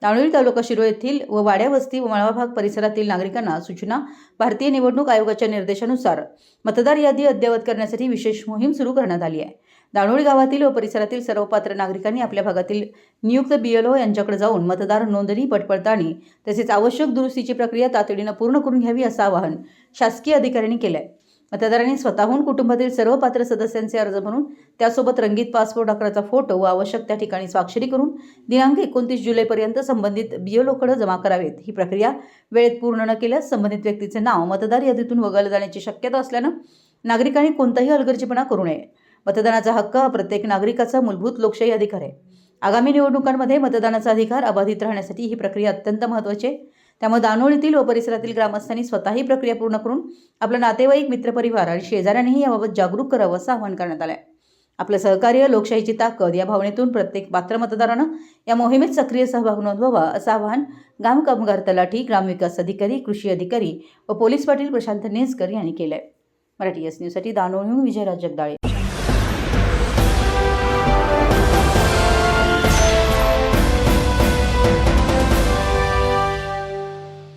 दाणोळी तालुका शिरोळ येथील व वाड्या वस्ती व मळवा भाग परिसरातील नागरिकांना सूचना. भारतीय निवडणूक आयोगाच्या निर्देशानुसार मतदार यादी अद्ययावत करण्यासाठी विशेष मोहीम सुरू करण्यात आली आहे. दाणोळी गावातील व परिसरातील सर्व पात्र नागरिकांनी आपल्या भागातील नियुक्त BLO यांच्याकडे जाऊन मतदार नोंदणी, पडताळणी तसेच आवश्यक दुरुस्तीची प्रक्रिया तातडीने पूर्ण करून घ्यावी असं आवाहन शासकीय अधिकाऱ्यांनी केले आहे. मतदारांनी स्वतःहून कुटुंबातील सर्व पात्र सदस्यांचे अर्ज भरून त्यासोबत रंगीत पासपोर्ट आकाराचा फोटो व आवश्यक त्या ठिकाणी स्वाक्षरी करून दिनांक 29 जुलैपर्यंत संबंधित BLOकडे जमा करावेत. ही प्रक्रिया वेळेत पूर्ण न केल्यास संबंधित व्यक्तीचे नाव मतदार यादीतून वगळले जाण्याची शक्यता असल्याने नागरिकांनी कोणताही हलगर्जीपणा करू नये. मतदानाचा हक्क हा प्रत्येक नागरिकाचा मूलभूत लोकशाही अधिकार आहे. आगामी निवडणुकांमध्ये मतदानाचा अधिकार अबाधित राहण्यासाठी ही प्रक्रिया अत्यंत महत्त्वाची आहे. त्यामुळे दाणोळीतील व परिसरातील ग्रामस्थांनी स्वतः ही प्रक्रिया पूर्ण करून आपला नातेवाईक, मित्रपरिवार आणि शेजाऱ्यांनीही याबाबत जागरूक करावं असं आवाहन करण्यात आलं आहे. आपलं सहकार्य, लोकशाहीची ताकद या भावनेतून प्रत्येक पात्र मतदारानं या मोहिमेत सक्रिय सहभाग नोंदवावा असं आवाहन ग्राम कामगार तलाठी, ग्रामविकास अधिकारी, कृषी अधिकारी व पोलीस पाटील प्रशांत नेसकर यांनी केलं आहे. मराठी एस न्यूजसाठी दाणोळीहून विजयराज जगदाळे.